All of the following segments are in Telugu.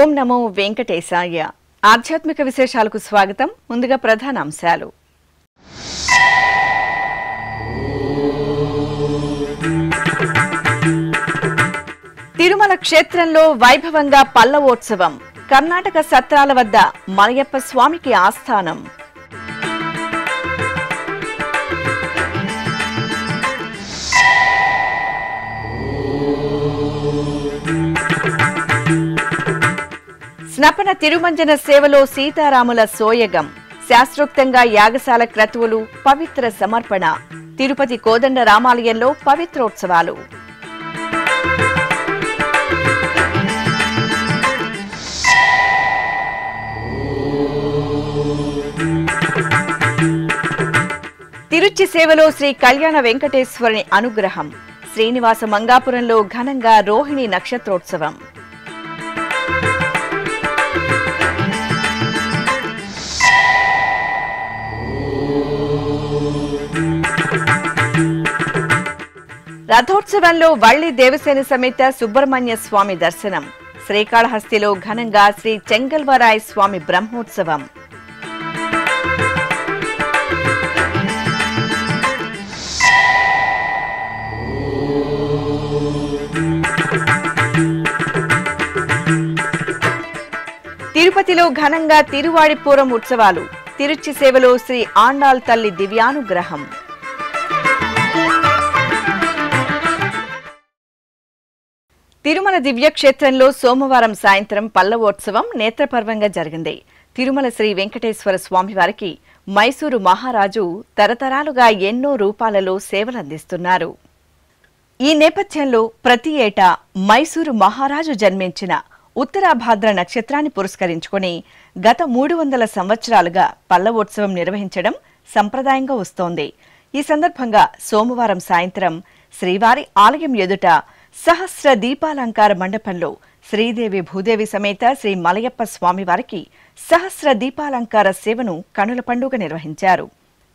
ఓం నమో వెంకటేశాయ. ఆధ్యాత్మిక విశేషాలకు స్వాగతం. ముందుగా ప్రధాన అంశాలు. తిరుమల క్షేత్రంలో వైభవంగా పల్లవోత్సవం. కర్ణాటక సత్రాల వద్ద మలయప్ప స్వామికి ఆస్థానం. స్నపన తిరుమంజన సేవలో సీతారాముల సోయగం. శాస్త్రోక్తంగా యాగశాల క్రతువులు, పవిత్ర సమర్పణ. తిరుపతి కోదండ రామాలయంలో పవిత్రోత్సవాలు. తిరుచి సేవలో శ్రీ కళ్యాణ వెంకటేశ్వరుని అనుగ్రహం. శ్రీనివాస మంగాపురంలో ఘనంగా రోహిణి నక్షత్రోత్సవం. రథోత్సవంలో వల్లి దేవసేన సమేత సుబ్రహ్మణ్య స్వామి దర్శనం. శ్రీకాళహస్తిలో ఘనంగా శ్రీ చెంగల్వరాయ స్వామి బ్రహ్మోత్సవం. తిరుపతిలో ఘనంగా తిరువాడిపూరం ఉత్సవాలు. తిరుచి సేవలో శ్రీ ఆండాళ్ తల్లి దివ్యానుగ్రహం. తిరుమల దివ్యక్షేత్రంలో సోమవారం సాయంత్రం పల్లవోత్సవం నేత్రపర్వంగా జరిగింది. తిరుమల శ్రీ వెంకటేశ్వర స్వామివారికి మైసూరు మహారాజు తరతరాలుగా ఎన్నో రూపాలలో సేవలందిస్తున్నారు. ఈ నేపథ్యంలో ప్రతి ఏటా మైసూరు మహారాజు జన్మించిన ఉత్తరాభాద్ర నక్షత్రాన్ని పురస్కరించుకుని గత 300 సంవత్సరాలుగా పల్లవోత్సవం నిర్వహించడం సంప్రదాయంగా వస్తోంది. ఈ సందర్భంగా సోమవారం సాయంత్రం శ్రీవారి ఆలయం ఎదుట సహస్ర దీపాలంకార మండపంలో శ్రీదేవి భూదేవి సమేత శ్రీ మలయప్ప స్వామివారికి సహస్ర దీపాలంకార సేవను కనుల పండుగ నిర్వహించారు.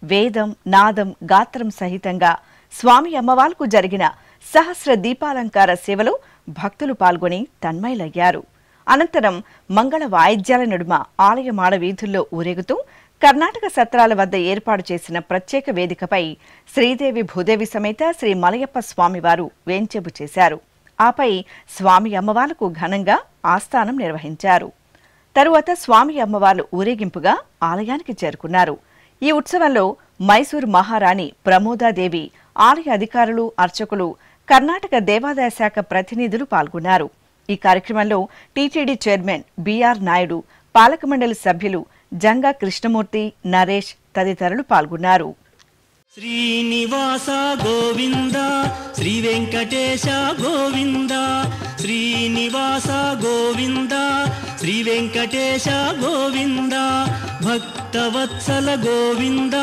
వేదం, నాదం, గాత్రం సహితంగా స్వామి అమ్మవార్లకు జరిగిన సహస్ర దీపాలంకార సేవలో భక్తులు పాల్గొని తన్మయులయ్యారు. అనంతరం మంగళ వాయిద్యాల నడుమ ఆలయ మాడ వీధుల్లో ఊరేగుతూ కర్ణాటక సత్రాల వద్ద ఏర్పాటు చేసిన ప్రత్యేక వేదికపై శ్రీదేవి భూదేవి సమేత శ్రీ మలయప్ప స్వామివారు వేంచెబు చేశారు. ఆపై స్వామి అమ్మవార్లకు ఘనంగా ఆస్థానం నిర్వహించారు. తరువాత స్వామి అమ్మవార్లు ఊరేగింపుగా ఆలయానికి చేరుకున్నారు. ఈ ఉత్సవంలో మైసూరు మహారాణి ప్రమోదాదేవి, ఆలయ అధికారులు, అర్చకులు, కర్ణాటక దేవాదాయ శాఖ ప్రతినిధులు పాల్గొన్నారు. ఈ కార్యక్రమంలో టీటీడీ చైర్మన్ బిఆర్ నాయుడు, పాలక మండలి సభ్యులు జంగా కృష్ణమూర్తి, నరేష్ తదితరులు పాల్గొన్నారు. శ్రీనివాస గోవింద, శ్రీ వెంకటేశ గోవింద, శ్రీనివాస గోవింద, శ్రీ వెంకటేశ గోవింద, భక్తవత్సల గోవింద,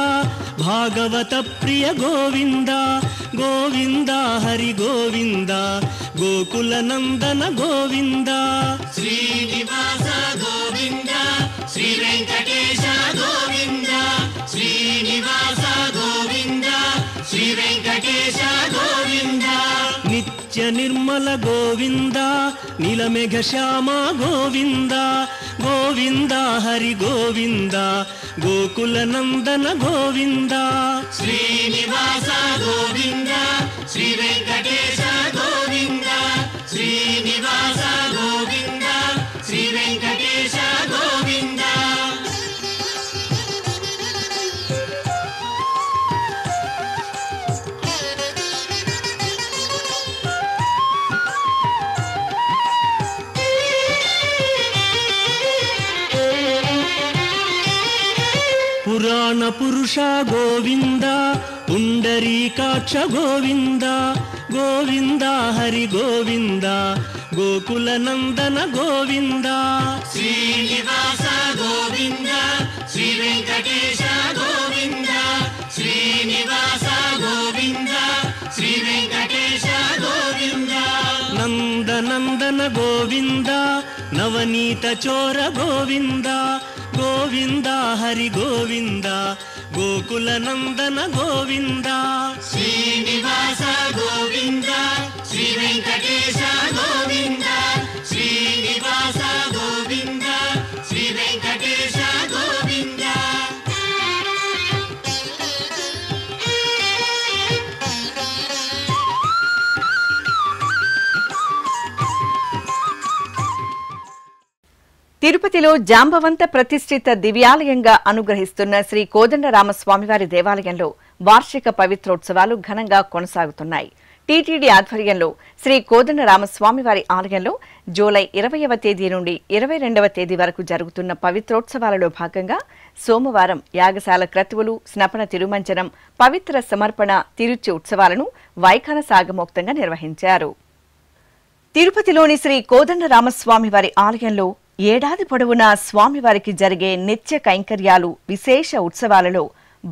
భాగవత ప్రియ గోవింద, గోవింద హరి గోవింద, గోకుల నందన గోవింద. శ్రీనివాస గోవింద, శ్రీ వెంకటేశ గోవింద, శ్రీనివాస గోవింద, శ్రీ వెంకటేశ గోవింద. నిత్య నిర్మల గోవింద, నీలమేఘ శ్యామ గోవింద, గోవింద హరి గోవింద, గోకుల నందన గోవింద. శ్రీనివాస గోవింద, శ్రీ వెంకటేశ గోవింద, శ్రీనివాస గోవింద, శ్రీ వెంకటేశ గోవింద. పురాణ పురుష గోవింద, పుండరీకాక్ష గోవింద, గోవింద హరి గోవింద, గోకుల నందన గోవింద. శ్రీనివాస గోవింద, శ్రీ వెంకటేశ గోవింద, శ్రీనివాస గోవింద, శ్రీ వెంకటేశ గోవింద. నందనందన గోవింద, నవనీత చోర గోవింద, గోవింద హరి గోవింద, గోకుల నందన గోవింద. శ్రీనివాస గోవింద, శ్రీ వెంకటేశ గోవింద, శ్రీనివాస గోవింద. తిరుపతిలో జాంబవంత ప్రతిష్ఠిత దివ్యాలయంగా అనుగ్రహిస్తున్న శ్రీ కోదండరామస్వామివారి దేవాలయంలో వార్షిక పవిత్రోత్సవాలు ఘనంగా కొనసాగుతున్నాయి. టీటీడీ ఆధ్వర్యంలో శ్రీ కోదండరామస్వామివారి ఆలయంలో జూలై 20వ తేదీ నుండి 22వ తేదీ వరకు జరుగుతున్న పవిత్రోత్సవాలలో భాగంగా సోమవారం యాగశాల క్రతువులు, స్నపన తిరుమంజనం, పవిత్ర సమర్పణ, తిరుచి ఉత్సవాలను వైఖాన సాగమోక్తంగా నిర్వహించారు. తిరుపతిలోని శ్రీ కోదండరామస్వామివారి ఆలయంలో ఏడాది పొడవునా స్వామివారికి జరిగే నిత్య కైంకర్యాలు, విశేష ఉత్సవాలలో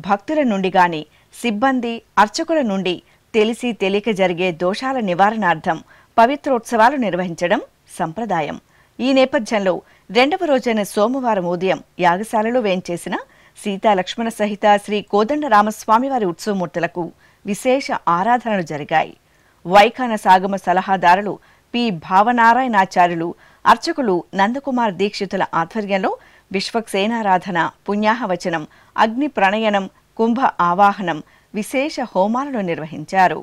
భక్తుల నుండి గాని, సిబ్బంది, అర్చకుల నుండి తెలిసి తెలియక జరిగే దోషాల నివారణార్థం పవిత్రోత్సవాలు నిర్వహించడం సంప్రదాయం. ఈ నేపథ్యంలో 2వ రోజైన సోమవారం ఉదయం యాగశాలలో వేంచేసిన సీతాలక్ష్మణ సహిత శ్రీ కోదండరామస్వామివారి ఉత్సవమూర్తులకు విశేష ఆరాధనలు జరిగాయి. వైఖాన సాగమ సలహాదారులు పి భావనారాయణాచార్యులు, అర్చకులు నందకుమార్ దీక్షితుల ఆధ్వర్యంలో విశ్వక్సేనారాధన, పుణ్యాహవచనం, అగ్ని ప్రణయనం, కుంభ ఆవాహనం, విశేష హోమాలను నిర్వహించారు.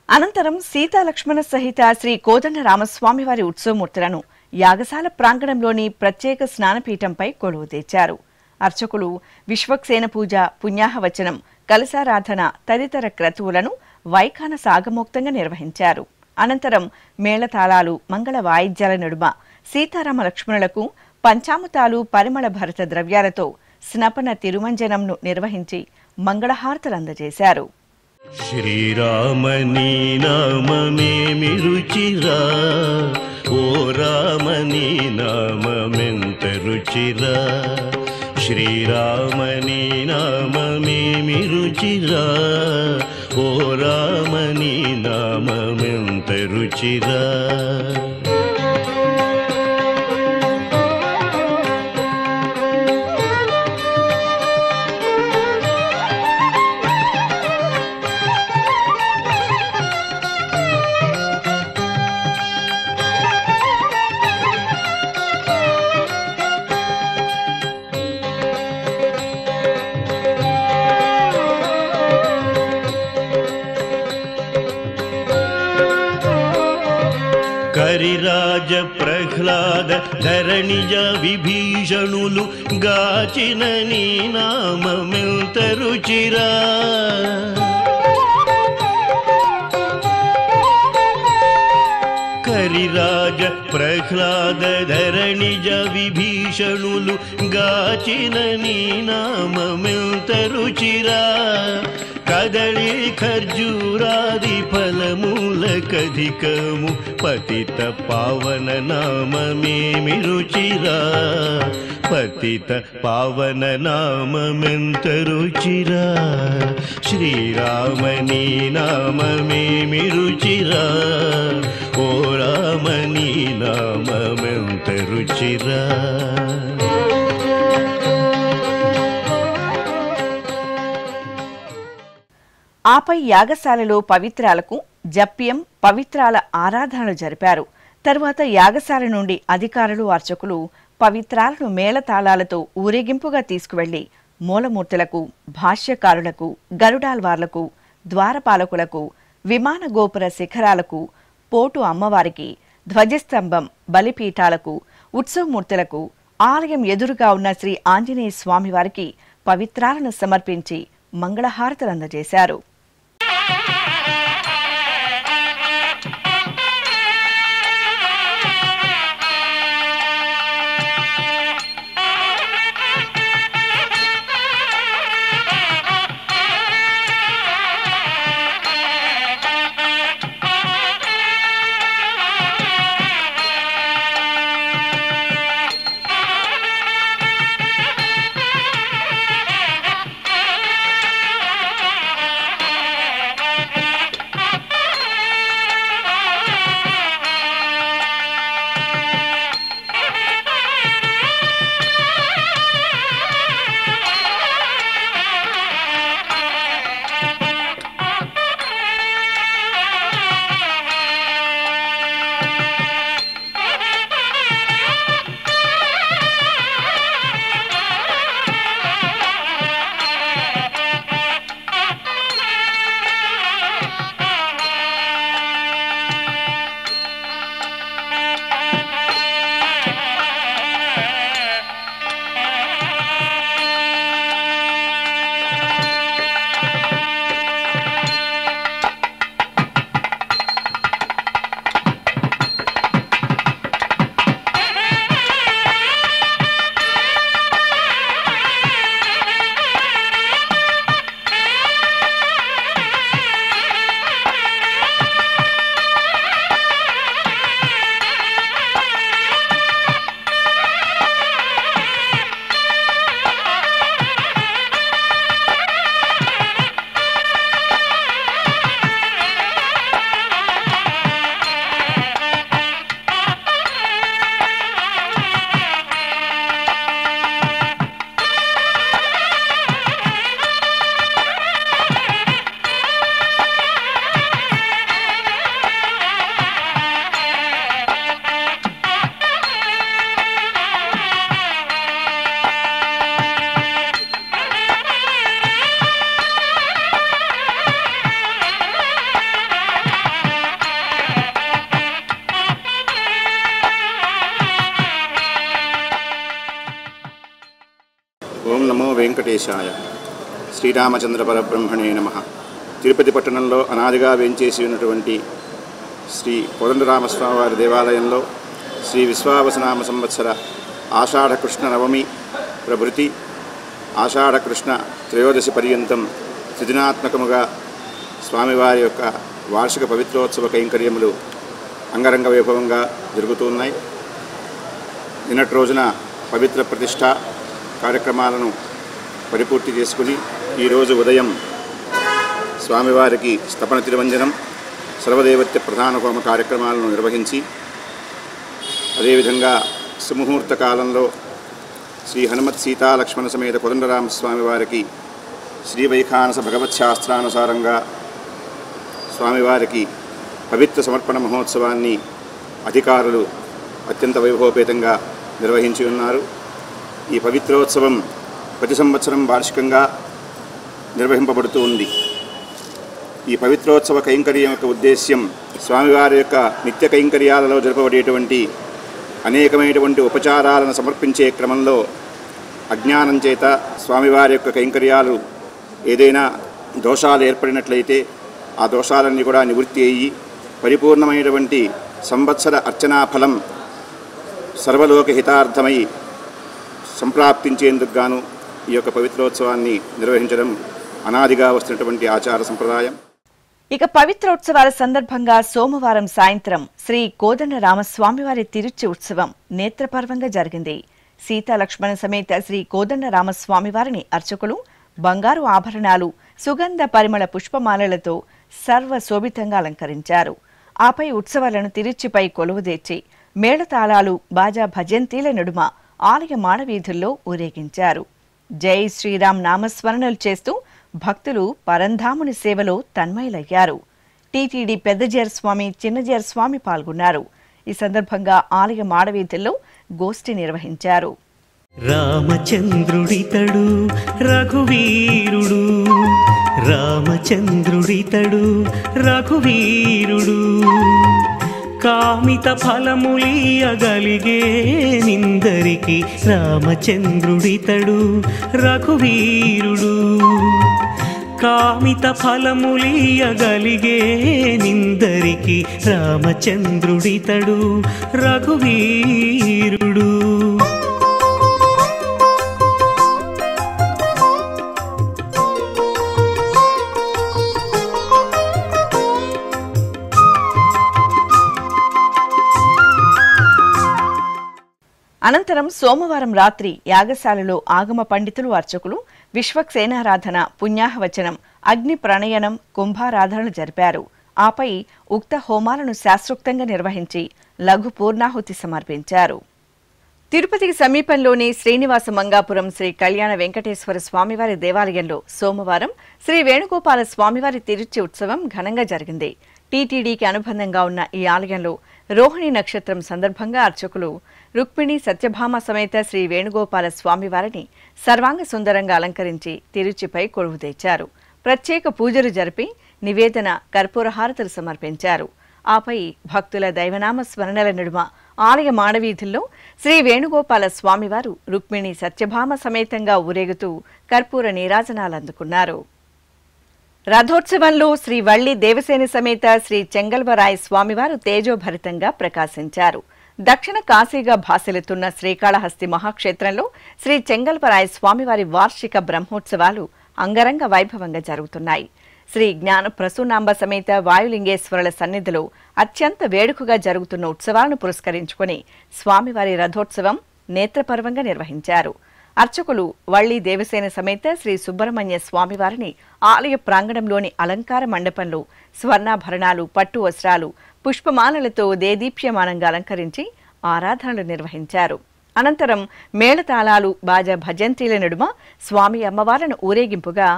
అనంతరం సీతాలక్ష్మణ సహిత శ్రీ కోదండరామస్వామివారి ఉత్సవమూర్తులను యాగశాల ప్రాంగణంలోని ప్రత్యేక స్నానపీఠంపై కొలువు తెచ్చారు. అర్చకులు విశ్వక్సేన పూజ, పుణ్యాహవచనం, కలశారాధన తదితర క్రతువులను వైఖాన సాగమోక్తంగా నిర్వహించారు. అనంతరం మేళతాళాలు, మంగళ వాయిద్యాల నడుమ సీతారామ లక్ష్మణులకు పంచామృతాలు, పరిమళ భరత ద్రవ్యాలతో స్నపన తిరుమంజనంను నిర్వహించి మంగళహారతులందజేశారు. శ్రీరామని నామమేమి రుచిరా, ఓ రామని నామమెంత రుచిరా, శ్రీరామని నామమేమి రుచిరా, ఓ రామని నామమెంత రుచిరా. కరిరాజ ప్రహ్లాద ధరణిజ విభీషణులు గాచిన నీ నామమెంత రుచిరా, కరిరాజ ప్రహ్లాద ధరణిజ విభీషణులు గాచిన నీ నామమెంత రుచిరా, కదళి ఖర్జూరాది ఫలమూలకధికము పతిత పావన నామమేమి రుచిరా, పతిత పావన నామమెంత రుచిరా, శ్రీరామని నామమేమి రుచిరా, ఓ రామని నామమెంత రుచిరా. ఆపై యాగశాలలో పవిత్రాలకు జప్యం, పవిత్రాల ఆరాధనలు జరిపారు. తరువాత యాగశాల నుండి అధికారులు, అర్చకులు పవిత్రాలను మేళతాళాలతో ఊరేగింపుగా తీసుకువెళ్లి మూలమూర్తులకు, భాష్యకారులకు, గరుడాల్వార్లకు, ద్వారపాలకులకు, విమాన గోపుర శిఖరాలకు, పోటు అమ్మవారికి, ధ్వజస్తంభం, బలిపీఠాలకు, ఉత్సవమూర్తులకు, ఆలయం ఎదురుగా ఉన్న శ్రీ ఆంజనేయ స్వామివారికి పవిత్రాలను సమర్పించి మంగళహారతులందజేశారు. వెంకటేశాయ. శ్రీరామచంద్ర పరబ్రహ్మణే నమః. తిరుపతి పట్టణంలో అనాదిగా వేంచేసి ఉన్నటువంటి శ్రీ కోదండరామస్వామి వారి దేవాలయంలో శ్రీ విశ్వావసనామ సంవత్సర ఆషాఢకృష్ణ నవమి ప్రభృతి ఆషాఢకృష్ణ త్రయోదశి పర్యంతం త్రిదినాత్మకముగా స్వామివారి యొక్క వార్షిక పవిత్రోత్సవ కైంకర్యములు అంగరంగ వైభవంగా జరుగుతున్నాయి. నిన్నటి రోజున పవిత్ర ప్రతిష్ఠ కార్యక్రమాలను పరిపూర్తి చేసుకుని ఈరోజు ఉదయం స్వామివారికి స్థపన తిరువంజనం సర్వదేవత్య ప్రధాన హోమ కార్యక్రమాలను నిర్వహించి అదేవిధంగా సుముహూర్త కాలంలో శ్రీ హనుమత్ సీతా లక్ష్మణ సమేత కోదండరామస్వామి వారికి శ్రీవైఖానస భగవత్ శాస్త్రానుసారంగా స్వామివారికి పవిత్ర సమర్పణ మహోత్సవాన్ని అధికారులు అత్యంత వైభవపేతంగా నిర్వహించి ఉన్నారు. ఈ పవిత్రోత్సవం ప్రతి సంవత్సరం వార్షికంగా నిర్వహింపబడుతూ ఉంది. ఈ పవిత్రోత్సవ కైంకర్యం యొక్క ఉద్దేశ్యం స్వామివారి యొక్క నిత్య కైంకర్యాలలో జరపబడేటువంటి అనేకమైనటువంటి ఉపచారాలను సమర్పించే క్రమంలో అజ్ఞానం చేత స్వామివారి యొక్క కైంకర్యాలు ఏదైనా దోషాలు ఏర్పడినట్లయితే ఆ దోషాలన్నీ కూడా నివృత్తి అయ్యి పరిపూర్ణమైనటువంటి సంవత్సర అర్చనా ఫలం సర్వలోక హితార్థమై సంప్రాప్తించేందుకు గాను ఈ యొక్క పవిత్రోత్సవాన్ని నిర్వహించడం అనాదిగా వస్తున్నటువంటి ఆచార సంప్రదాయం. ఇక పవిత్రోత్సవాల సందర్భంగా సోమవారం సాయంత్రం శ్రీ కోదండరామస్వామివారి తిరుచి ఉత్సవం నేత్రపర్వంగా జరిగింది. సీతాలక్ష్మణ సమేత శ్రీ కోదండరామస్వామివారిని అర్చకులు బంగారు ఆభరణాలు, సుగంధ పరిమళ పుష్పమాలలతో సర్వశోభితంగా అలంకరించారు. ఆపై ఉత్సవాలను తిరుచిపై కొలువుదీర్చి మేళతాళాలు, బాజా భజంతీల నడుమ ఆలయ మాడవీధుల్లో ఊరేగించారు. జై శ్రీరామ్ నామస్మరణలు చేస్తూ భక్తులు పరంధాముని సేవలో తన్మయులయ్యారు. టీటీడీ పెద్దజేర స్వామి, చిన్నజేర స్వామి పాల్గొన్నారు. ఈ సందర్భంగా ఆలయ మాడవీధుల్లో గోష్ఠి నిర్వహించారు. రామచంద్రుడితడు రఘువీరుడు, రామచంద్రుడితడు రఘువీరుడు, కామిత ఫలములియగలిగే నిందరికి రామచంద్రుడితడు రఘువీరుడు, కామిత ఫలములియగలిగే నిందరికి రామచంద్రుడితడు రఘువీరుడు. అనంతరం సోమవారం రాత్రి యాగశాలలో ఆగమ పండితులు, అర్చకులు విశ్వక్సేనారాధన, పుణ్యాహవచనం, అగ్ని ప్రణయనం, కుంభారాధనలు జరిపారు. ఆపై ఉక్త హోమాలను శాస్త్రోక్తంగా నిర్వహించి లఘు పూర్ణాహుతి సమర్పించారు. తిరుపతికి సమీపంలోని శ్రీనివాస మంగాపురం శ్రీ కళ్యాణ వెంకటేశ్వర స్వామివారి దేవాలయంలో సోమవారం శ్రీ వేణుగోపాల స్వామివారి తిరుచి ఉత్సవం ఘనంగా జరిగింది. టీటీడీకి అనుబంధంగా ఉన్న ఈ ఆలయంలో రోహిణి నక్షత్రం సందర్భంగా అర్చకులు రుక్మిణి సత్యభామ సమేత శ్రీ వేణుగోపాల స్వామివారిని సర్వాంగ సుందరంగా అలంకరించి తిరుచిపై కొలువు తెచ్చారు. ప్రత్యేక పూజలు జరిపి నివేదన, కర్పూరహారతులు సమర్పించారు. ఆపై భక్తుల దైవనామ స్మరణల నడుమ ఆలయ మాడవీధుల్లో శ్రీ వేణుగోపాల స్వామివారు రుక్మిణి సత్యభామ సమేతంగా ఊరేగుతూ కర్పూర నీరాజనాలు అందుకున్నారు. రథోత్సవంలో శ్రీ వల్లి దేవసేని సమేత శ్రీ చెంగల్వరాయ స్వామివారు తేజోభరితంగా ప్రకాశించారు. దక్షిణ కాశీగా భాసిల్లుతున్న శ్రీకాళహస్తి మహాక్షేత్రంలో శ్రీ చెంగల్వరాయ స్వామివారి వార్షిక బ్రహ్మోత్సవాలు అంగరంగ వైభవంగా జరుగుతున్నాయి. శ్రీ జ్ఞాన ప్రసూనాంబ సమేత వాయులింగేశ్వరుల సన్నిధిలో అత్యంత వేడుకగా జరుగుతున్న ఉత్సవాలను పురస్కరించుకుని స్వామివారి రథోత్సవం నేత్రపర్వంగా నిర్వహించారు. అర్చకులు వల్లి దేవసేన సమేత శ్రీ సుబ్రహ్మణ్య స్వామివారిని ఆలయ ప్రాంగణంలోని అలంకార మండపంలో స్వర్ణాభరణాలు, పట్టు వస్త్రాలు, పుష్పమాలలతో దేదీప్యమానంగా అలంకరించి ఆరాధనలు నిర్వహించారు. అనంతరం మేళతాళాలు, బాజా భజంత్రీల నడుమ స్వామి అమ్మవార్లను ఊరేగింపుగా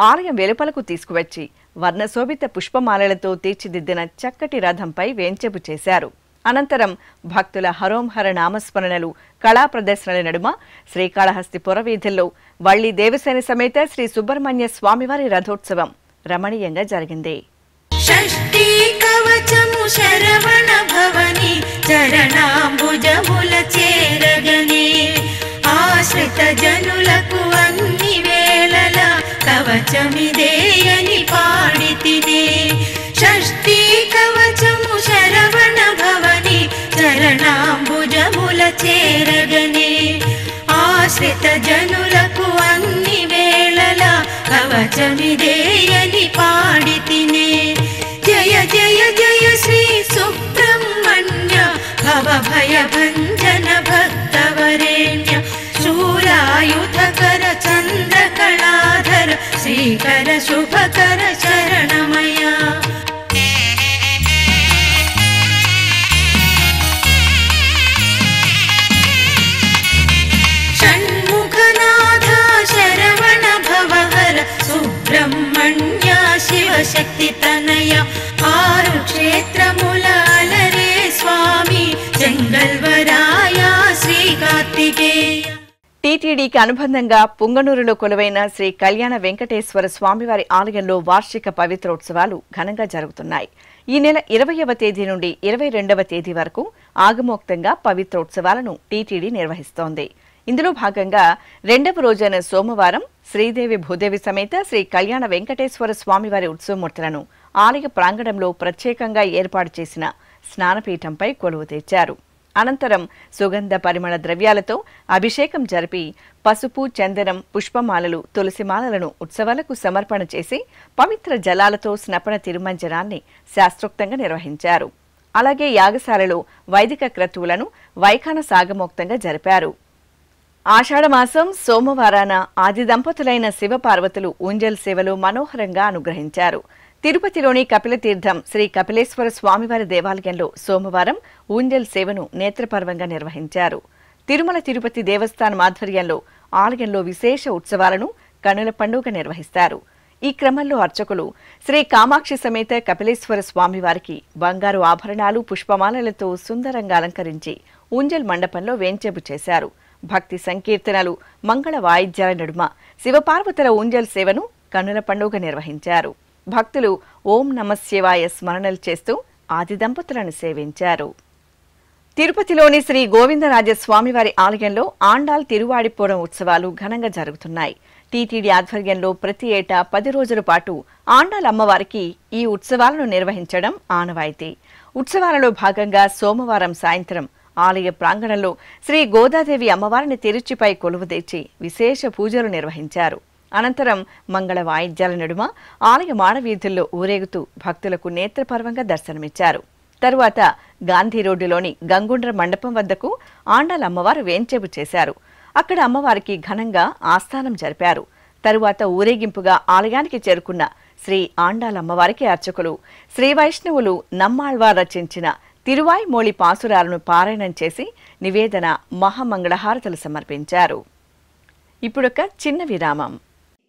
ఆలయం వెలుపలకు తీసుకువచ్చి వర్ణశోభిత పుష్పమాలలతో తీర్చిదిద్దిన చక్కటి రథంపై వేంచెపు చేశారు. అనంతరం భక్తుల హరోంహర నామస్మరణలు, కళా ప్రదర్శనల నడుమ శ్రీకాళహస్తి పురవీధుల్లో వల్లి దేవసేన సమేత శ్రీ సుబ్రహ్మణ్య స్వామివారి రథోత్సవం రమణీయంగా జరిగింది. షష్ఠీ కవచము శరవణ భవని చరణాంబుజముల చేరగనే ఆశ్రిత జనులకు అన్ని కవచమిదేయని పాడితినే షష్ఠీ కవచము శరవణ భవని చరణాంబుజముల చేరగనే ఆశ్రిత జనులకు అన్ని వేళల కవచమిదేయని పాడితినే జయ జయ జయ శ్రీ సుబ్రహ్మణ్య భవ భయ భంజన భక్తవరేణ్య శూలాయుధకర చంద్రకళాధర శ్రీకర శుభకర శరణమయ షణ్ముఖనాథ శరవణ భవహర సుబ్రహ్మణ్య శివశక్తి తనయ ఆరు క్షేత్రముల అలరే స్వామి చెంగల్వరాయ శ్రీ కార్తికేయ. టీటీడీకి అనుబంధంగా పుంగనూరులో కొలువైన శ్రీ కళ్యాణ వెంకటేశ్వర స్వామివారి ఆలయంలో వార్షిక పవిత్రోత్సవాలు ఘనంగా జరుగుతున్నాయి. ఈ నెల 20వ తేదీ నుండి 22వ తేదీ వరకు ఆగమోక్తంగా పవిత్రోత్సవాలను టీటీడీ నిర్వహిస్తోంది. ఇందులో భాగంగా 2వ రోజైన సోమవారం శ్రీదేవి భూదేవి సమేత శ్రీ కళ్యాణ వెంకటేశ్వర స్వామివారి ఉత్సవమూర్తులను ఆలయ ప్రాంగణంలో ప్రత్యేకంగా ఏర్పాటు చేసిన స్నానపీఠంపై కొలువు తెచ్చారు. అనంతరం సుగంధ పరిమళ ద్రవ్యాలతో అభిషేకం జరిపి పసుపు, చందనం, పుష్పమాలలు, తులసిమాలలను ఉత్సవాలకు సమర్పణ చేసి పవిత్ర జలాలతో స్నపన తిరుమంజనాన్ని శాస్త్రోక్తంగా నిర్వహించారు. అలాగే యాగశాలలో వైదిక క్రతువులను వైఖాన సాగమోక్తంగా జరిపారు. ఆషాఢమాసం సోమవారాన ఆది దంపతులైన శివపార్వతులు ఊంజల్ సేవలో మనోహరంగా అనుగ్రహించారు. తిరుపతిలోని కపిలతీర్థం శ్రీ కపిలేశ్వర స్వామివారి దేవాలయంలో సోమవారం ఊంజల్ సేవను నేత్రపర్వంగా నిర్వహించారు. తిరుమల తిరుపతి దేవస్థానం ఆధ్వర్యంలో ఆలయంలో విశేష ఉత్సవాలను కనుల పండుగ నిర్వహిస్తారు. ఈ క్రమంలో అర్చకులు శ్రీ కామాక్షి సమేత కపిలేశ్వర స్వామివారికి బంగారు ఆభరణాలు, పుష్పమాలలతో సుందరంగా అలంకరించి ఊంజల్ మండపంలో వేంచేపు చేశారు. భక్తి సంకీర్తనలు, మంగళ వాయిద్యాల నడుమ శివపార్వతుల ఊంజల్ సేవను కనుల పండుగ నిర్వహించారు. భక్తులు ఓం నమశివాయ స్మరణలు చేస్తూ ఆది దంపతులను సేవించారు. తిరుపతిలోని శ్రీ గోవిందరాజస్వామివారి ఆలయంలో ఆండాల్ తిరువాడిపోవడం ఉత్సవాలు ఘనంగా జరుగుతున్నాయి. టీటీడీ ఆధ్వర్యంలో ప్రతి ఏటా 10 రోజుల పాటు ఆండాల్ అమ్మవారికి ఈ ఉత్సవాలను నిర్వహించడం ఆనవాయితీ. ఉత్సవాలలో భాగంగా సోమవారం సాయంత్రం ఆలయ ప్రాంగణంలో శ్రీ గోదాదేవి అమ్మవారిని తిరుచిపై కొలువుదీర్చి విశేష పూజలు నిర్వహించారు. అనంతరం మంగళ వాయిద్యాల నడుమ ఆలయ మాడవీధుల్లో ఊరేగుతూ భక్తులకు నేత్రపర్వంగా దర్శనమిచ్చారు. తరువాత గాంధీ రోడ్డులోని గంగుండ్ర మండపం వద్దకు ఆండాల్ అమ్మవారు వేంచేపు చేశారు. అక్కడ అమ్మవారికి ఘనంగా ఆస్థానం జరిపారు. తరువాత ఊరేగింపుగా ఆలయానికి చేరుకున్న శ్రీ ఆండాల్ అమ్మవారికి అర్చకులు శ్రీ వైష్ణవులు నమ్మాళ్వార్ రచించిన తిరువాయ్మొళి పాసురాలను పారాయణం చేసి నివేదన, మహామంగళహారతులు సమర్పించారు. ఇప్పుడొక చిన్న విరామం.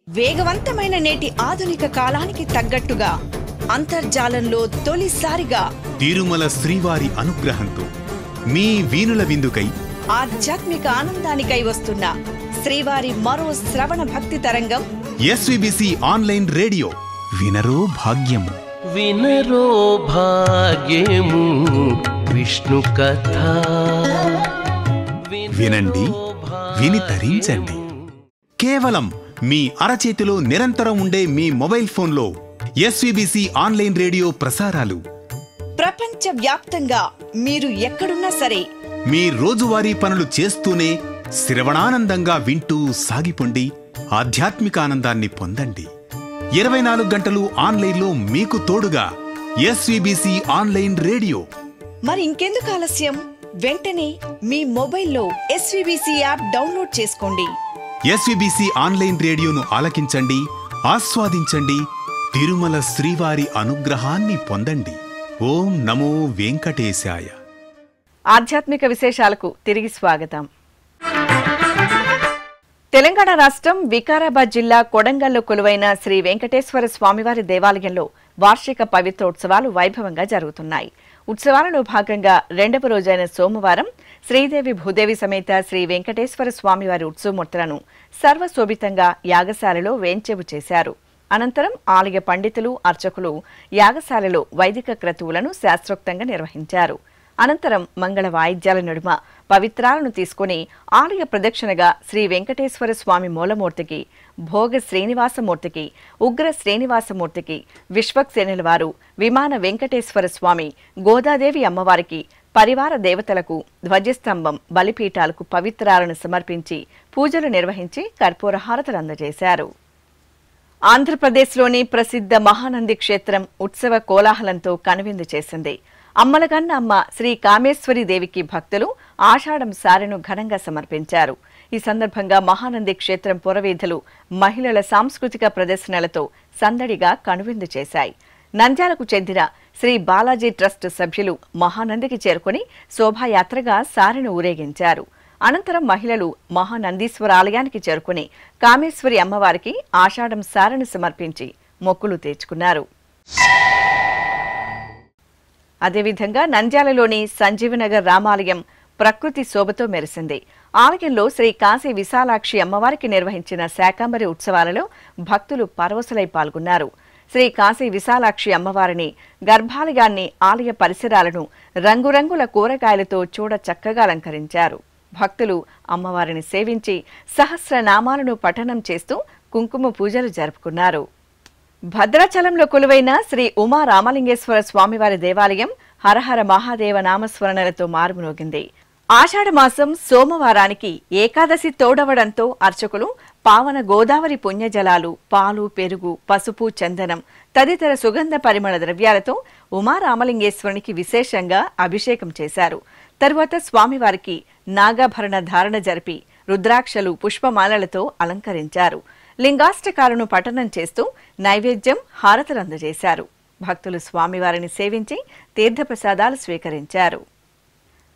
వేగవంతమైన నేటి ఆధునిక కాలానికి తగ్గట్టుగా అంతర్జాలంలో తొలిసారిగా తిరుమల శ్రీవారి అనుగ్రహంతో మీ వీనుల విందుకై ఆధ్యాత్మిక ఆనందానికై వస్తున్న శ్రీవారి మరో శ్రవణ భక్తి తరంగం ఎస్విబిసి ఆన్లైన్ రేడియో. వినరో భాగ్యము, వినరో భాగ్యము విష్ణు కథ. వినండి, విని తరించండి. కేవలం మీ అరచేతిలో నిరంతరం ఉండే మీ మొబైల్ ఫోన్లో ఎస్విబిసి ఆన్లైన్ రేడియో ప్రసారాలు ప్రపంచ వ్యాప్తంగా మీరు ఎక్కడున్నా సరే మీ రోజువారీ పనులు చేస్తూనే శ్రవణానందంగా వింటూ సాగిపోండి. ఆధ్యాత్మిక ఆనందాన్ని పొందండి. 24 గంటలు ఆన్లైన్లో మీకు తోడుగా ఎస్విబిసి ఆన్లైన్ రేడియో. మరి ఇంకెందుకు ఆలస్యం? వెంటనే మీ మొబైల్లో ఎస్విబిసి యాప్ డౌన్లోడ్ చేసుకోండి. ఎస్విబిసి ఆన్లైన్ రేడియోను ఆలకించండి, ఆస్వాదించండి. తిరుమల శ్రీవారి అనుగ్రహాన్ని పొందండి. ఓం నమో వెంకటేశాయ. ఆధ్యాత్మిక విశేషాలకు తిరిగి స్వాగతం. తెలంగాణ రాష్ట్రం వికారాబాద్ జిల్లా కొడంగల్లో కొలువైన శ్రీ వెంకటేశ్వర స్వామివారి దేవాలయంలో వార్షిక పవిత్రోత్సవాలు వైభవంగా జరుగుతున్నాయి. ఉత్సవాలలో భాగంగా 2వ రోజైన సోమవారం శ్రీదేవి భూదేవి సమేత శ్రీ వెంకటేశ్వర స్వామివారి ఉత్సవమూర్తులను సర్వశోభితంగా యాగశాలలో వేంచేపు చేశారు. అనంతరం ఆలయ పండితులు, అర్చకులు యాగశాలలో వైదిక క్రతువులను శాస్త్రోక్తంగా నిర్వహించారు. అనంతరం మంగళ వాయిద్యాల నడుమ పవిత్రాలను తీసుకుని ఆలయ ప్రదక్షిణగా శ్రీ వెంకటేశ్వర స్వామి మూలమూర్తికి భోగ శ్రీనివాసమూర్తికి, ఉగ్ర శ్రీనివాసమూర్తికి, విశ్వక్సేనుల వారు, విమాన వెంకటేశ్వర స్వామి, గోదాదేవి అమ్మవారికి, పరివార దేవతలకు ధ్వజస్తంభం, బలిపీఠాలకు పవిత్రాలను సమర్పించి పూజలు నిర్వహించి కర్పూర హారతులు అందజేశారు. ఆంధ్రప్రదేశ్లోని ప్రసిద్ధ మహానంది క్షేత్రం ఉత్సవ కోలాహలంతో కనువిందు చేసింది. అమ్మలగన్న అమ్మ శ్రీ కామేశ్వరి దేవికి భక్తులు ఆషాఢం సారెను ఘనంగా సమర్పించారు. ఈ సందర్భంగా మహానంది క్షేత్రం పురవీధులు మహిళల సాంస్కృతిక ప్రదర్శనలతో సందడిగా కనువిందు చేశాయి. నంద్యాలకు చెందిన శ్రీ బాలాజీ ట్రస్ట్ సభ్యులు మహానందికి చేరుకుని శోభాయాత్రగా సారెను ఊరేగించారు. అనంతరం మహిళలు మహానందీశ్వర ఆలయానికి చేరుకుని కామేశ్వరి అమ్మవారికి ఆషాఢం సారెను సమర్పించి మొక్కులు తీర్చుకున్నారు. అదేవిధంగా నంద్యాలలోని సంజీవనగర్ రామాలయం ప్రకృతి శోభతో మెరిసింది. ఆలయంలో శ్రీ కాశీ విశాలాక్షి అమ్మవారికి నిర్వహించిన శాకంబరి ఉత్సవాలలో భక్తులు పరవశులై పాల్గొన్నారు. శ్రీ కాశీ విశాలాక్షి అమ్మవారిని, గర్భాలయాన్ని, ఆలయ పరిసరాలను రంగురంగుల కూరగాయలతో చూడ చక్కగా అలంకరించారు. భక్తులు అమ్మవారిని సేవించి సహస్రనామాలను పఠనం చేస్తూ కుంకుమ పూజలు జరుపుకున్నారు. భద్రాచలంలో కొలువైన శ్రీ ఉమా రామలింగేశ్వర స్వామివారి దేవాలయం హరహర మహాదేవ నామస్మరణలతో మారుమోగింది. ఆషాఢమాసం సోమవారానికి ఏకాదశి తోడవడంతో అర్చకులు పావన గోదావరి పుణ్యజలాలు, పాలు, పెరుగు, పసుపు, చందనం తదితర సుగంధ పరిమళ ద్రవ్యాలతో ఉమారామలింగేశ్వరునికి విశేషంగా అభిషేకం చేశారు. తరువాత స్వామివారికి నాగాభరణ ధారణ జరిపి రుద్రాక్షలు, పుష్పమాలలతో అలంకరించారు. లింగాష్టకాలను పఠనం చేస్తూ నైవేద్యం, హారతులు అందజేశారు. భక్తులు స్వామివారిని సేవించి తీర్థప్రసాదాలు స్వీకరించారు.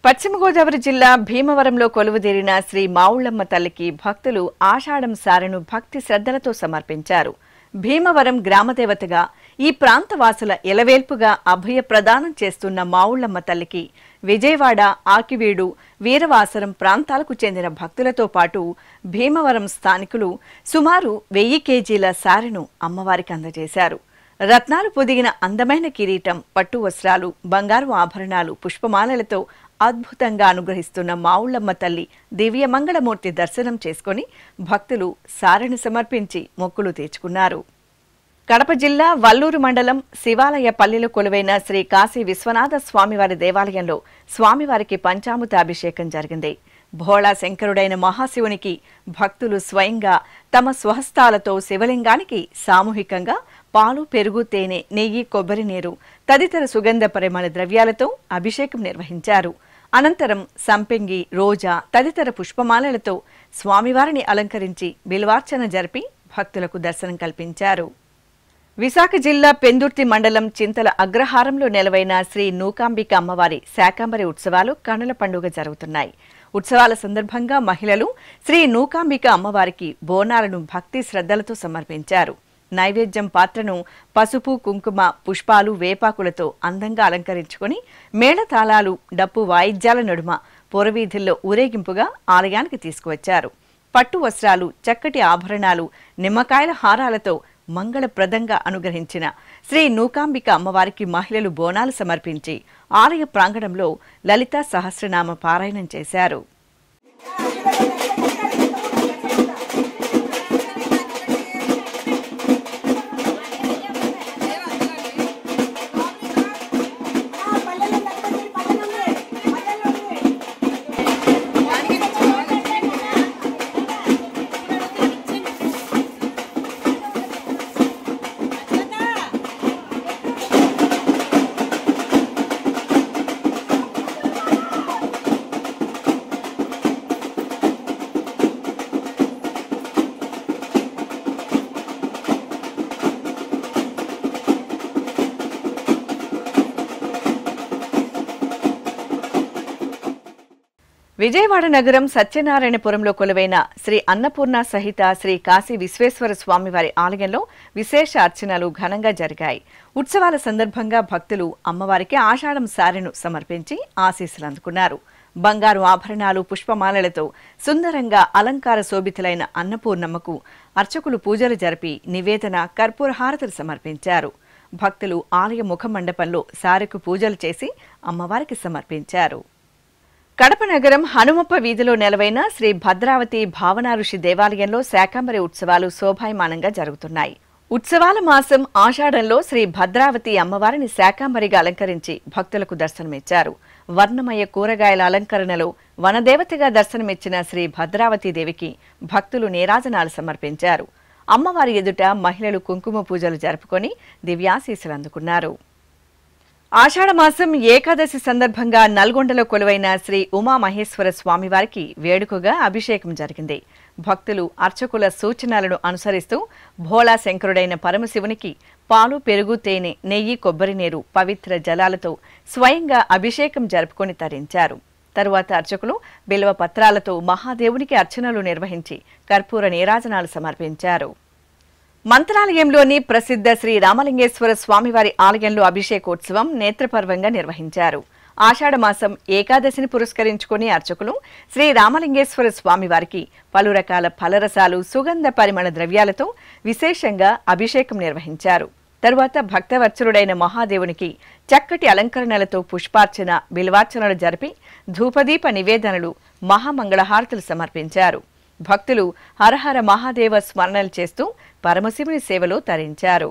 పశ్చిమ గోదావరి జిల్లా భీమవరంలో కొలువుదీరిన శ్రీ మావుళ్లమ్మ తల్లికి భక్తులు ఆషాఢం సారెను భక్తి శ్రద్ధలతో సమర్పించారు. భీమవరం గ్రామదేవతగా, ఈ ప్రాంతవాసుల ఎలవేల్పుగా అభయ ప్రదానం చేస్తున్న మావుళ్లమ్మ తల్లికి విజయవాడ, ఆకివీడు, వీరవాసరం ప్రాంతాలకు చెందిన భక్తులతో పాటు భీమవరం స్థానికులు సుమారు 1000 కేజీల సారెను అమ్మవారికి అందజేశారు. రత్నాలు పొదిగిన అందమైన కిరీటం, పట్టు వస్త్రాలు, బంగారు ఆభరణాలు, పుష్పమాలలతో అద్భుతంగా అనుగ్రహిస్తున్న మావుళ్లమ్మ తల్లి దివ్య మంగళమూర్తి దర్శనం చేసుకుని భక్తులు సారెను సమర్పించి మొక్కులు తీర్చుకున్నారు. కడప జిల్లా వల్లూరు మండలం శివాలయ పల్లెలో కొలువైన శ్రీ కాశీ విశ్వనాథ స్వామివారి దేవాలయంలో స్వామివారికి పంచామృత అభిషేకం జరిగింది. భోళా శంకరుడైన మహాశివునికి భక్తులు స్వయంగా తమ స్వహస్తాలతో శివలింగానికి సామూహికంగా పాలు, పెరుగు, తేనె, నెయ్యి, కొబ్బరి నీరు తదితర సుగంధ పరిమళ ద్రవ్యాలతో అభిషేకం నిర్వహించారు. అనంతరం సంపెంగి, రోజా తదితర పుష్పమాలలతో స్వామివారిని అలంకరించి బిల్వార్చన జరిపి భక్తులకు దర్శనం కల్పించారు. విశాఖ జిల్లా పెందుర్తి మండలం చింతల అగ్రహారంలో నెలవైన శ్రీ నూకాంబిక అమ్మవారి శాకంబరి ఉత్సవాలు కనుల పండుగ జరుగుతున్నాయి. ఉత్సవాల సందర్భంగా మహిళలు శ్రీ నూకాంబిక అమ్మవారికి బోనాలను భక్తి శ్రద్ధలతో సమర్పించారు. నైవేద్యం పాత్రను పసుపు, కుంకుమ, పుష్పాలు, వేపాకులతో అందంగా అలంకరించుకుని మేళతాళాలు, డప్పు వాయిద్యాల నడుమ పురవీధుల్లో ఊరేగింపుగా ఆలయానికి తీసుకువచ్చారు. పట్టు వస్త్రాలు, చక్కటి ఆభరణాలు, నిమ్మకాయల హారాలతో మంగళప్రదంగా అనుగ్రహించిన శ్రీ నూకాంబిక అమ్మవారికి మహిళలు బోనాలు సమర్పించి ఆలయ ప్రాంగణంలో లలితా సహస్రనామ పారాయణం చేశారు. విజయవాడ నగరం సత్యనారాయణపురంలో కొలువైన శ్రీ అన్నపూర్ణ సహిత శ్రీ కాశీ విశ్వేశ్వర స్వామివారి ఆలయంలో విశేష అర్చనలు ఘనంగా జరిగాయి. ఉత్సవాల సందర్భంగా భక్తులు అమ్మవారికి ఆషాఢం సారెను సమర్పించి ఆశీస్సులు అందుకున్నారు. బంగారు ఆభరణాలు, పుష్పమాలలతో సుందరంగా అలంకార శోభితులైన అన్నపూర్ణమ్మకు అర్చకులు పూజలు జరిపి నివేదన, కర్పూర హారతులు సమర్పించారు. భక్తులు ఆలయ ముఖ మండపంలో సారెకు పూజలు చేసి అమ్మవారికి సమర్పించారు. కడప నగరం హనుమప్ప వీధిలో నెలవైన శ్రీ భద్రావతి భావనా ఋషి దేవాలయంలో శాకంబరి ఉత్సవాలు శోభాయమానంగా జరుగుతున్నాయి. ఉత్సవాల మాసం ఆషాఢంలో శ్రీ భద్రావతి అమ్మవారిని శాకంబరిగా అలంకరించి భక్తులకు దర్శనమిచ్చారు. వర్ణమయ కూరగాయల అలంకరణలో వనదేవతగా దర్శనమిచ్చిన శ్రీ భద్రావతి దేవికి భక్తులు నీరాజనాలు సమర్పించారు. అమ్మవారి ఎదుట మహిళలు కుంకుమ పూజలు జరుపుకొని దివ్యాశీస్సులు అందుకున్నారు. ఆషాఢమాసం ఏకాదశి సందర్భంగా నల్గొండలో కొలువైన శ్రీ ఉమామహేశ్వర స్వామివారికి వేడుకగా అభిషేకం జరిగింది. భక్తులు అర్చకుల సూచనలను అనుసరిస్తూ భోళా శంకరుడైన పరమశివునికి పాలు, పెరుగు, తేనె, నెయ్యి, కొబ్బరి నీరు, పవిత్ర జలాలతో స్వయంగా అభిషేకం జరుపుకొని తరించారు. తరువాత అర్చకులు బిల్వ పత్రాలతో మహాదేవునికి అర్చనలు నిర్వహించి కర్పూర నీరాజనాలు సమర్పించారు. మంత్రాలయంలోని ప్రసిద్ధ శ్రీ రామలింగేశ్వర స్వామివారి ఆలయంలో అభిషేకోత్సవం నేత్రపర్వంగా నిర్వహించారు. ఆషాఢమాసం ఏకాదశిని పురస్కరించుకుని అర్చకులు శ్రీ రామలింగేశ్వర స్వామివారికి పలు రకాల ఫలరసాలు, సుగంధ పరిమళ ద్రవ్యాలతో విశేషంగా అభిషేకం నిర్వహించారు. తరువాత భక్తవత్సలుడైన మహాదేవునికి చక్కటి అలంకరణలతో పుష్పార్చన, బిల్వార్చనలు జరిపి ధూపదీప నివేదనలు, మహామంగళహారతులు సమర్పించారు. భక్తులు హరహర మహాదేవ స్మరణలు చేస్తూ పరమశివుని సేవలో తరించారు.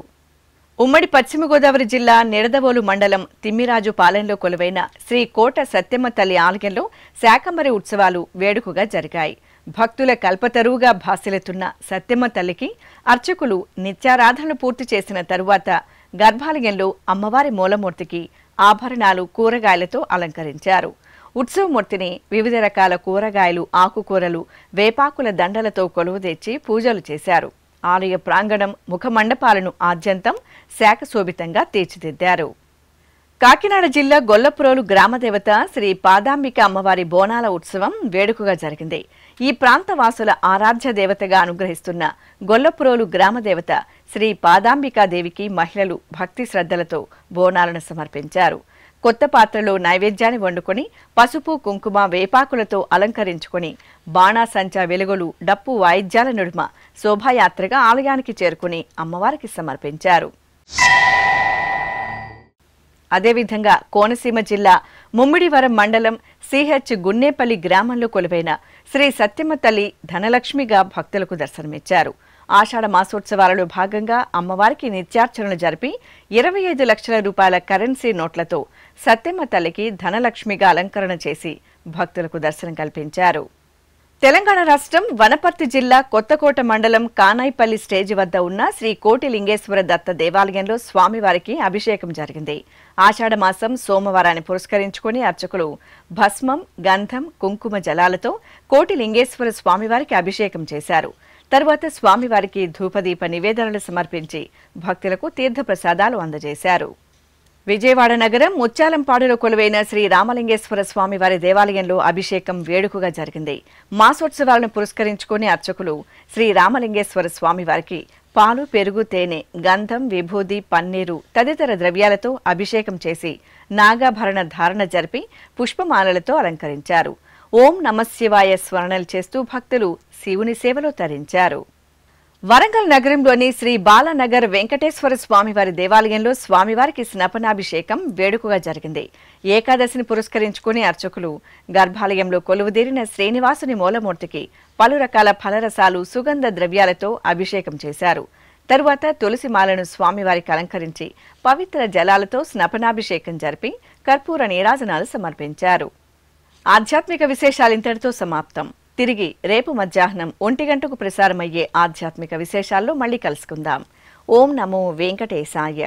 ఉమ్మడి పశ్చిమ గోదావరి జిల్లా నిడదవోలు మండలం తిమ్మిరాజు పాలెంలో కొలువైన శ్రీ కోట సత్యమ్మ తల్లి ఆలయంలో శాకంబరి ఉత్సవాలు వేడుకగా జరిగాయి. భక్తుల కల్పతరువుగా భాసిల్లుతున్న సత్యమ్మ తల్లికి అర్చకులు నిత్యారాధనలు పూర్తి చేసిన తరువాత గర్భాలయంలో అమ్మవారి మూలమూర్తికి ఆభరణాలు, కూరగాయలతో అలంకరించారు. ఉత్సవమూర్తిని వివిధ రకాల కూరగాయలు, ఆకుకూరలు, వేపాకుల దండలతో కొలువుదీర్చి పూజలు చేశారు. ఆలయ ప్రాంగణం, ముఖమండపాలను ఆద్యంతం శాఖశోభితంగా తీర్చిదిద్దారు. కాకినాడ జిల్లా గొల్లప్రోలు గ్రామదేవత శ్రీ పాదాంబిక అమ్మవారి బోనాల ఉత్సవం వేడుకగా జరిగింది. ఈ ప్రాంత వాసుల ఆరాధ్య దేవతగా అనుగ్రహిస్తున్న గొల్లప్రోలు గ్రామదేవత శ్రీ పాదాంబికాదేవికి మహిళలు భక్తి శ్రద్ధలతో బోనాలను సమర్పించారు. కొత్త పాత్రలో నైవేద్యాన్ని వండుకొని పసుపు, కుంకుమ, వేపాకులతో అలంకరించుకొని బాణాసంచా వెలుగులు, డప్పు వాయిద్యాల నడుమ శోభాయాత్రగా ఆలయానికి చేరుకుని అమ్మవారికి సమర్పించారు. అదేవిధంగా కోనసీమ జిల్లా ముమ్మిడివరం మండలం సిహెచ్ గున్నేపల్లి గ్రామంలో కొలువైన శ్రీ సత్యమ్మ తల్లి ధనలక్ష్మిగా భక్తులకు దర్శనమిచ్చారు. ఆషాఢ మాసోత్సవాలలో భాగంగా అమ్మవారికి నిత్యార్చనలు జరిపి 25 లక్షల రూపాయల కరెన్సీ నోట్లతో సత్యమ్మ తల్లికి ధనలక్ష్మిగా అలంకరణ చేసి భక్తులకు దర్శనం కల్పించారు. తెలంగాణ రాష్ట్రం వనపర్తి జిల్లా కొత్తకోట మండలం కానాయిపల్లి స్టేజి వద్ద ఉన్న శ్రీ కోటి లింగేశ్వర దత్త దేవాలయంలో స్వామివారికి అభిషేకం జరిగింది. ఆషాఢ మాసం సోమవారాన్ని పురస్కరించుకుని అర్చకులు భస్మం, గంధం, కుంకుమ జలాలతో కోటి లింగేశ్వర స్వామివారికి అభిషేకం చేశారు. తరువాత స్వామివారికి ధూపదీప నివేదనలు సమర్పించి భక్తులకు తీర్థప్రసాదాలు అందజేశారు. విజయవాడ నగరం ముత్యాలంపాడులో కొలువైన శ్రీ రామలింగేశ్వర స్వామివారి దేవాలయంలో అభిషేకం వేడుకగా జరిగింది. మాసోత్సవాలను పురస్కరించుకుని అర్చకులు శ్రీ రామలింగేశ్వర స్వామివారికి పాలు, పెరుగు, తేనె, గంధం, విభూది, పన్నీరు తదితర ద్రవ్యాలతో అభిషేకం చేసి నాగాభరణ ధారణ జరిపి పుష్పమాలలతో అలంకరించారు. ఓం నమశివాయ స్మరణలు చేస్తూ భక్తులు శివుని సేవలో తరించారు. వరంగల్ నగరంలోని శ్రీ బాలానగర్ వెంకటేశ్వర స్వామివారి దేవాలయంలో స్వామివారికి స్నపనాభిషేకం వేడుకగా జరిగింది. ఏకాదశిని పురస్కరించుకుని అర్చకులు గర్భాలయంలో కొలువుదీరిన శ్రీనివాసుని మూలమూర్తికి పలు రకాల ఫలరసాలు, సుగంధ ద్రవ్యాలతో అభిషేకం చేశారు. తరువాత తులసిమాలను స్వామివారికి అలంకరించి పవిత్ర జలాలతో స్నపనాభిషేకం జరిపి కర్పూర నీరాజనాలు సమర్పించారు. ఆధ్యాత్మిక విశేషాలు ఇంతటితో సమాప్తం. తిరిగి రేపు మధ్యాహ్నం 1 గంటకు ప్రసారమయ్యే ఆధ్యాత్మిక విశేషాల్లో మళ్ళీ కలుసుకుందాం. ఓం నమో వెంకటేశాయ.